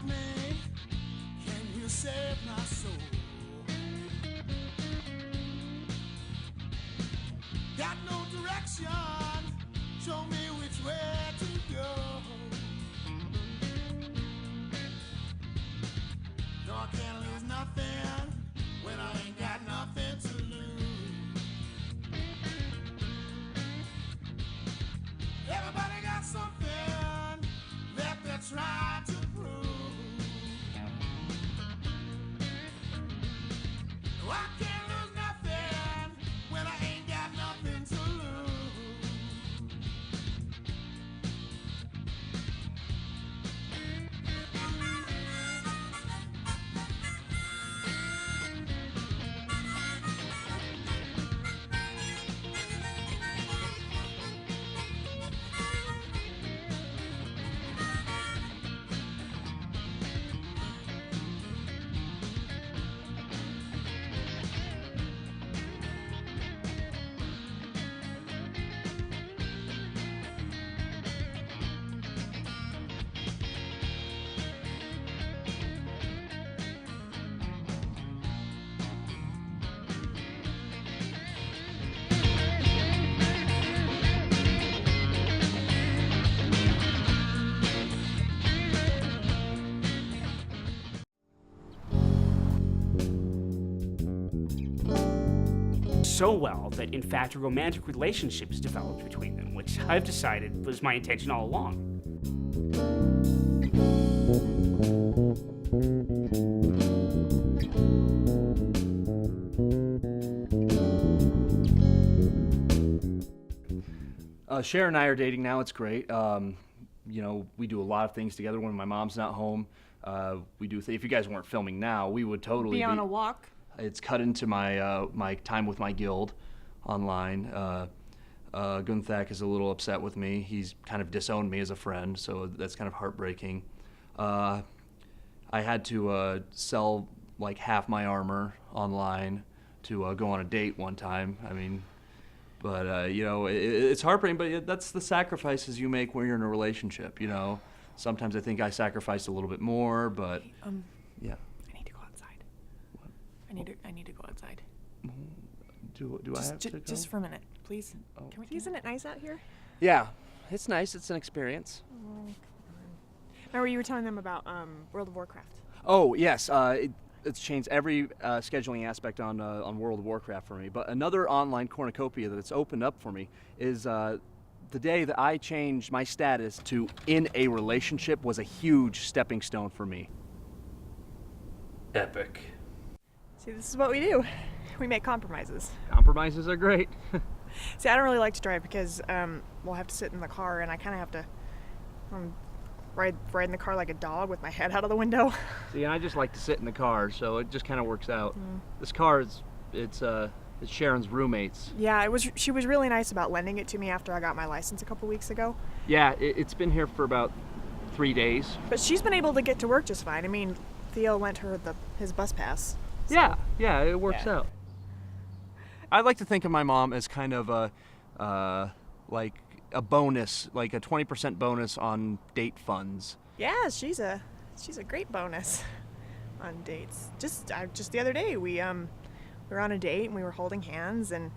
Love me, can you save my soul? Got no direction, show me which way to go. No, I can't lose nothing when I ain't got nothing to lose. Everybody got something that they're trying to prove. No, I can't lose nothing when I ain't got nothing to lose. So well that, in fact, a romantic relationship has developed between them, which I've decided was my intention all along. Sharon and I are dating now. It's great. You know, we do a lot of things together when my mom's not home. We do. If you guys weren't filming now, we would totally be on a walk. It's cut into my my time with my guild online. Gunthak is a little upset with me. He's kind of disowned me as a friend, so that's kind of heartbreaking. I had to sell like half my armor online to go on a date one time. I mean, but you know, it's heartbreaking. But that's the sacrifices you make when you're in a relationship. You know, sometimes I think I sacrificed a little bit more, but yeah. I need to go outside. What? I need to go outside. Do I have to go? Just for a minute, please. Okay. Isn't it nice out here? Yeah, it's nice. It's an experience. Oh, come on. Remember you were telling them about World of Warcraft. Oh yes, it's changed every scheduling aspect on World of Warcraft for me. But another online cornucopia that's opened up for me is the day that I changed my status to in a relationship was a huge stepping stone for me. Epic. See, this is what we do. We make compromises. Compromises are great. See, I don't really like to drive because we'll have to sit in the car, and I kind of have to ride in the car like a dog with my head out of the window. See, I just like to sit in the car, so it just kind of works out. This car it's Sharon's roommate's. Yeah, she was really nice about lending it to me after I got my license a couple weeks ago. Yeah, it's been here for about 3 days. But she's been able to get to work just fine. I mean, Theo lent her his bus pass. So. Yeah, it works out. I like to think of my mom as kind of like a bonus, like a 20% bonus on date funds. Yeah, she's a great bonus on dates. Just the other day we were on a date and we were holding hands and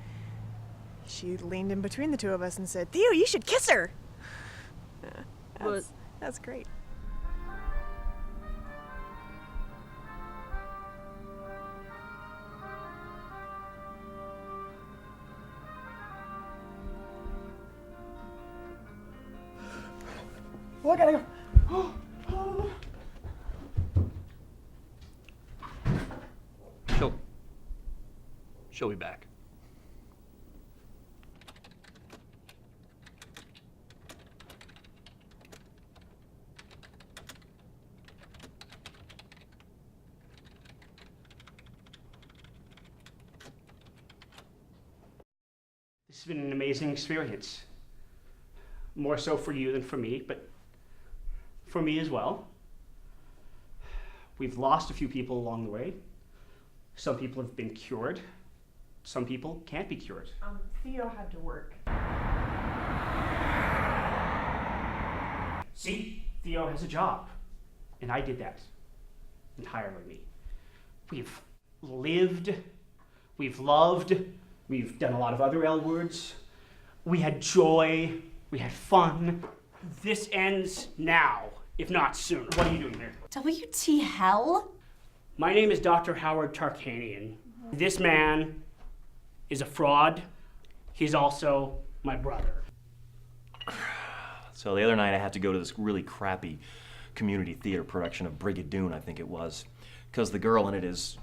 she leaned in between the two of us and said, "Theo, you should kiss her." That's great. Oh, I gotta go. She'll be back. This has been an amazing experience. More so for you than for me, but for me as well. We've lost a few people along the way. Some people have been cured. Some people can't be cured. Theo had to work. See, Theo has a job. And I did that entirely. We've lived, we've loved, we've done a lot of other L words. We had joy, we had fun. This ends now, if not sooner. What are you doing here? W.T. Hell? My name is Dr. Howard Tarkanian. This man is a fraud. He's also my brother. So the other night I had to go to this really crappy community theater production of Brigadoon, I think it was, because the girl in it is,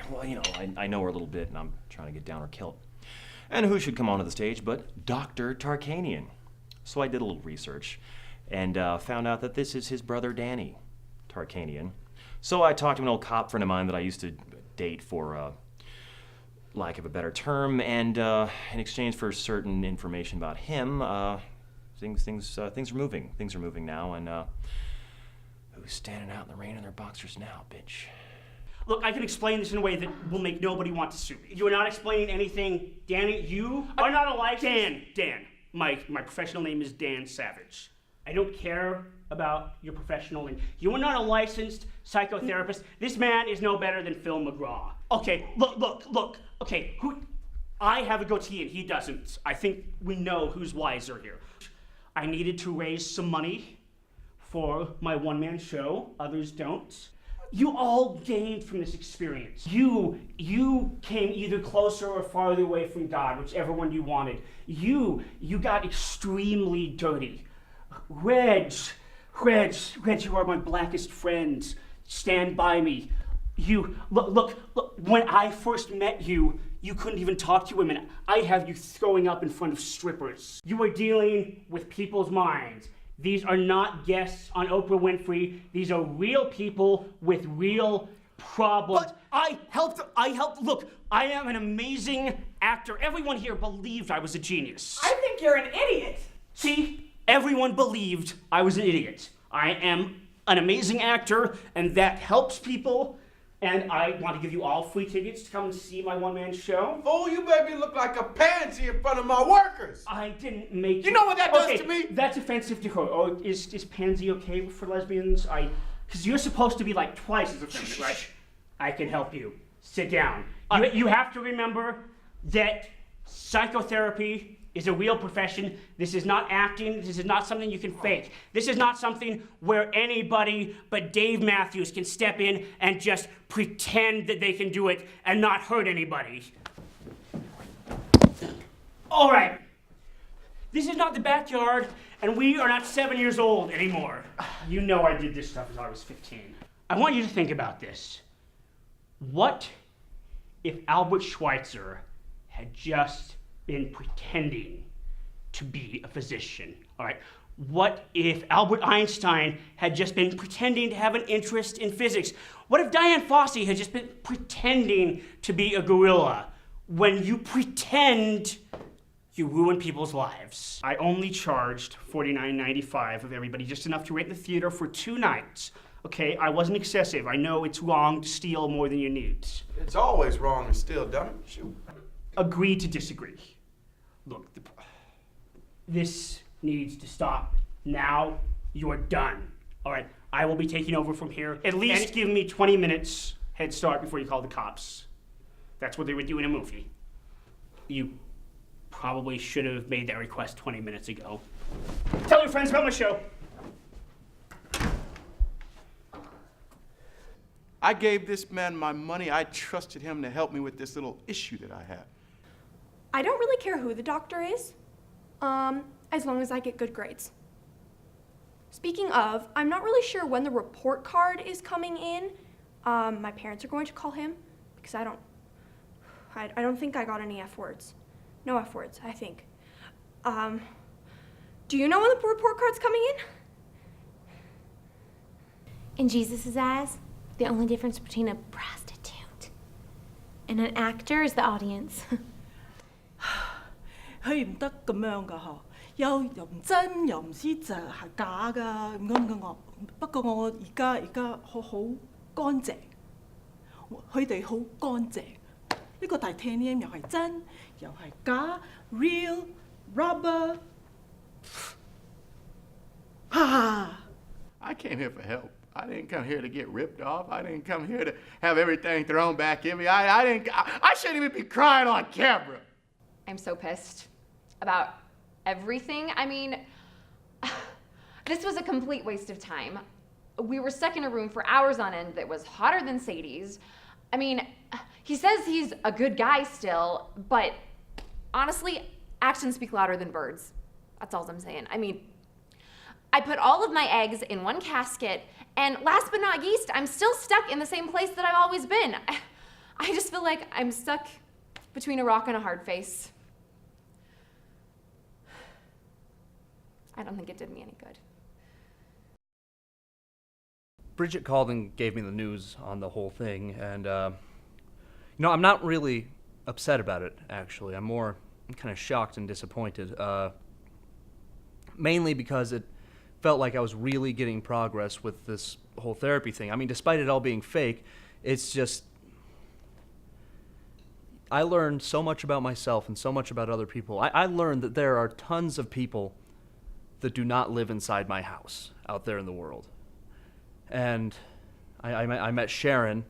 well, you know, I know her a little bit and I'm trying to get down her kilt. And who should come onto the stage but Dr. Tarkanian. So I did a little research and found out that this is his brother Danny Tarkanian. So I talked to an old cop friend of mine that I used to date for lack of a better term, and in exchange for certain information about him, things are moving. Things are moving now, and who's standing out in the rain in their boxers now, bitch? Look, I can explain this in a way that will make nobody want to sue me. You are not explaining anything. Danny, you are not a licensed... Dan. My professional name is Dan Savage. I don't care about your professional name. You are not a licensed psychotherapist. This man is no better than Phil McGraw. Okay, look. Okay, I have a goatee and he doesn't. I think we know who's wiser here. I needed to raise some money for my one-man show. Others don't. You all gained from this experience. You came either closer or farther away from God, whichever one you wanted. You got extremely dirty. Reg, you are my blackest friend. Stand by me. Look, when I first met you, you couldn't even talk to women. I have you throwing up in front of strippers. You are dealing with people's minds. These are not guests on Oprah Winfrey. These are real people with real problems. But I helped. Look, I am an amazing actor. Everyone here believed I was a genius. I think you're an idiot. See? Everyone believed I was an idiot. I am an amazing actor, and that helps people. And I want to give you all free tickets to come and see my one-man show. Oh, you made me look like a pansy in front of my workers. I didn't make you... You know what that does to me? That's offensive to her. Oh, is pansy okay for lesbians? Because you're supposed to be like twice as offensive, right? I can help you. Sit down. You have to remember that psychotherapy is a real profession. This is not acting. This is not something you can fake. This is not something where anybody but Dave Matthews can step in and just pretend that they can do it and not hurt anybody. All right. This is not the backyard, and we are not 7 years old anymore. You know I did this stuff as I was 15. I want you to think about this. What if Albert Schweitzer had just been pretending to be a physician, all right? What if Albert Einstein had just been pretending to have an interest in physics? What if Dian Fossey had just been pretending to be a gorilla? When you pretend, you ruin people's lives. I only charged $49.95 of everybody, just enough to rent the theater for 2 nights. Okay, I wasn't excessive. I know it's wrong to steal more than you need. It's always wrong to steal, dummy. Shoot. Agree to disagree. Look, this needs to stop. Now you're done. All right, I will be taking over from here. At least give me 20 minutes head start before you call the cops. That's what they would do in a movie. You probably should have made that request 20 minutes ago. Tell your friends about my show. I gave this man my money. I trusted him to help me with this little issue that I have. I don't really care who the doctor is, as long as I get good grades. Speaking of, I'm not really sure when the report card is coming in. My parents are going to call him because I don't think I got any F words. No F words, I think. Do you know when the report card's coming in? In Jesus' eyes, the only difference between a prostitute and an actor is the audience. 佢唔得咁樣㗎嗬，又唔真又唔知就係假㗎咁我。不過我而家好乾淨，佢哋好乾淨。呢個 titanium 又係真又係假 ，real rubber。啊！ I I came here for help. I didn't come here to get ripped off. I didn't come here to have everything thrown back at me. I shouldn't even be crying on camera. I'm so pissed about everything. I mean, this was a complete waste of time. We were stuck in a room for hours on end that was hotter than Sadie's. I mean, he says he's a good guy still, but honestly, actions speak louder than words. That's all I'm saying. I mean, I put all of my eggs in one casket, and last but not least, I'm still stuck in the same place that I've always been. I just feel like I'm stuck between a rock and a hard face. I don't think it did me any good. Bridget called and gave me the news on the whole thing, and, I'm not really upset about it, actually. I'm kind of shocked and disappointed, mainly because it felt like I was really getting progress with this whole therapy thing. I mean, despite it all being fake, it's just, I learned so much about myself and so much about other people. I learned that there are tons of people that do not live inside my house out there in the world. And I met Sharon,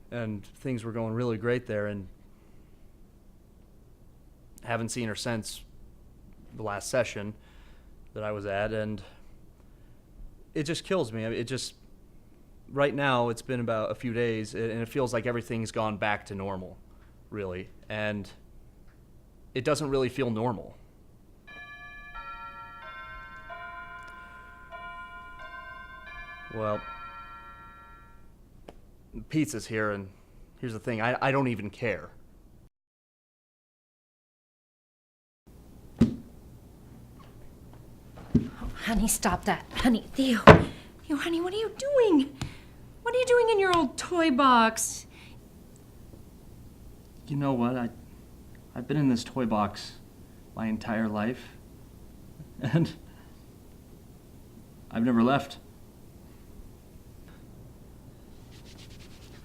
and things were going really great there, and haven't seen her since the last session that I was at, and it just kills me. I mean, right now, it's been about a few days, and it feels like everything's gone back to normal, really, and it doesn't really feel normal. Well, pizza's here, and here's the thing, I don't even care. Honey, stop that. Honey, Theo. Theo, honey, what are you doing? What are you doing in your old toy box? You know what? I've been in this toy box my entire life, and I've never left.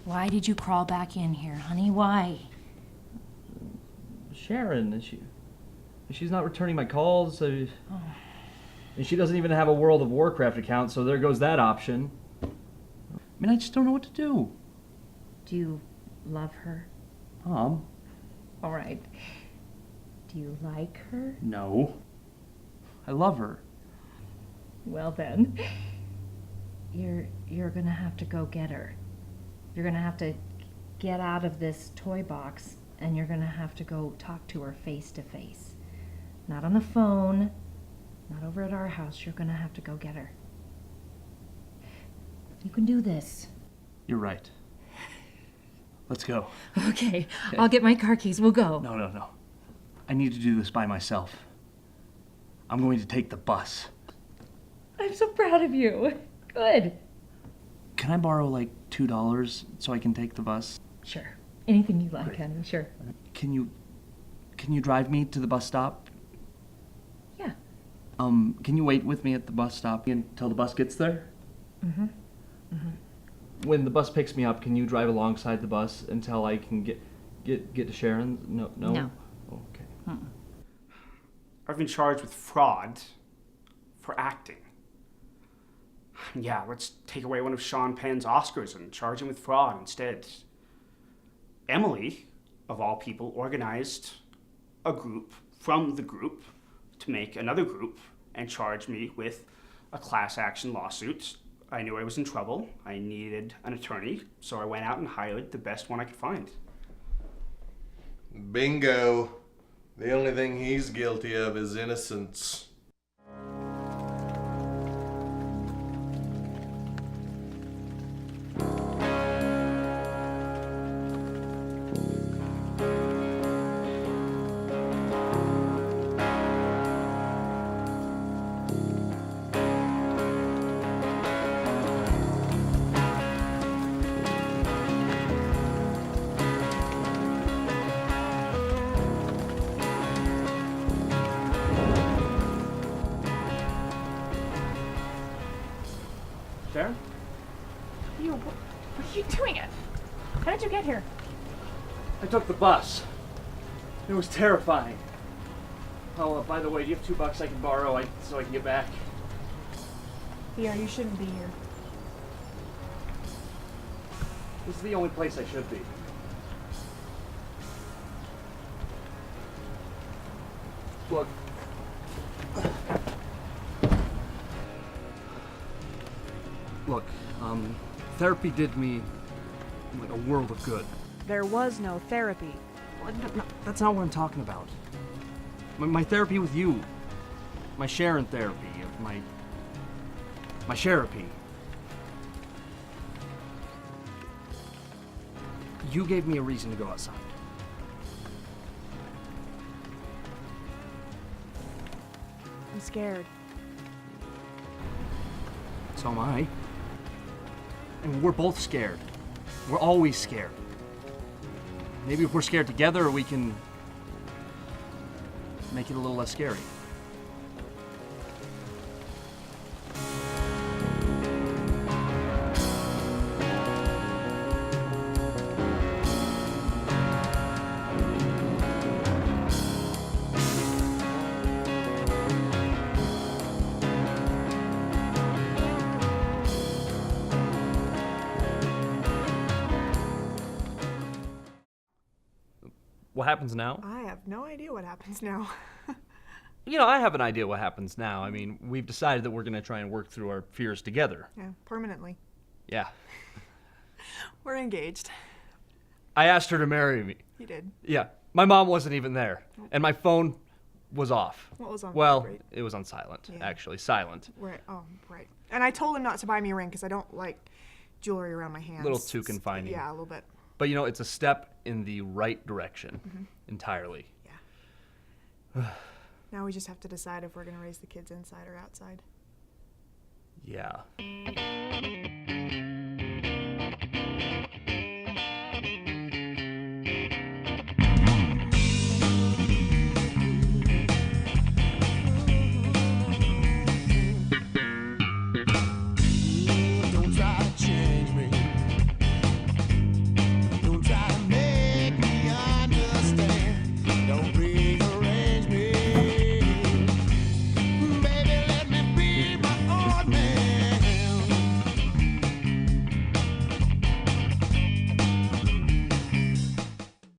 Why did you crawl back in here, honey? Why? Sharon, she's not returning my calls, and she doesn't even have a World of Warcraft account, so there goes that option. I mean, I just don't know what to do. Do you love her? Mom? All right. Do you like her? No. I love her. Well then, you're gonna have to go get her. You're gonna have to get out of this toy box, and you're gonna have to go talk to her face to face. Not on the phone, not over at our house. You're gonna have to go get her. You can do this. You're right. Let's go. Okay, I'll get my car keys. We'll go. No. I need to do this by myself. I'm going to take the bus. I'm so proud of you. Good. Can I borrow like $2 so I can take the bus? Sure. Anything you like, honey. Sure. Can you drive me to the bus stop? Yeah. Can you wait with me at the bus stop until the bus gets there? Mm-hmm. When the bus picks me up, can you drive alongside the bus until I can get to Sharon? No. No. Okay. Mm-mm. I've been charged with fraud for acting. Yeah, let's take away one of Sean Penn's Oscars and charge him with fraud instead. Emily, of all people, organized a group from the group to make another group and charge me with a class action lawsuit. I knew I was in trouble. I needed an attorney, so I went out and hired the best one I could find. Bingo. The only thing he's guilty of is innocence. Sharon? What are you doing? How did you get here? I took the bus. It was terrifying. Oh, by the way, do you have $2 I can borrow so I can get back? Theo, you shouldn't be here. This is the only place I should be. Look. Look, therapy did me like a world of good. There was no therapy. That's not what I'm talking about. My therapy with you. My Sharon therapy. My Sherapy. You gave me a reason to go outside. I'm scared. So am I. And we're both scared. We're always scared. Maybe if we're scared together, we can make it a little less scary. What happens now? I have no idea what happens now. You know, I have an idea what happens now. I mean, we've decided that we're going to try and work through our fears together. Yeah, permanently. Yeah. We're engaged. I asked her to marry me. You did. Yeah. My mom wasn't even there. And my phone was off. What was on? Well, vibrate? it was on silent, Yeah. actually. Silent. Right. Oh, right. And I told him not to buy me a ring because I don't like jewelry around my hands. A little too confining. Yeah, a little bit. But you know, it's a step in the right direction. Entirely. Now we just have to decide if we're going to raise the kids inside or outside. Yeah.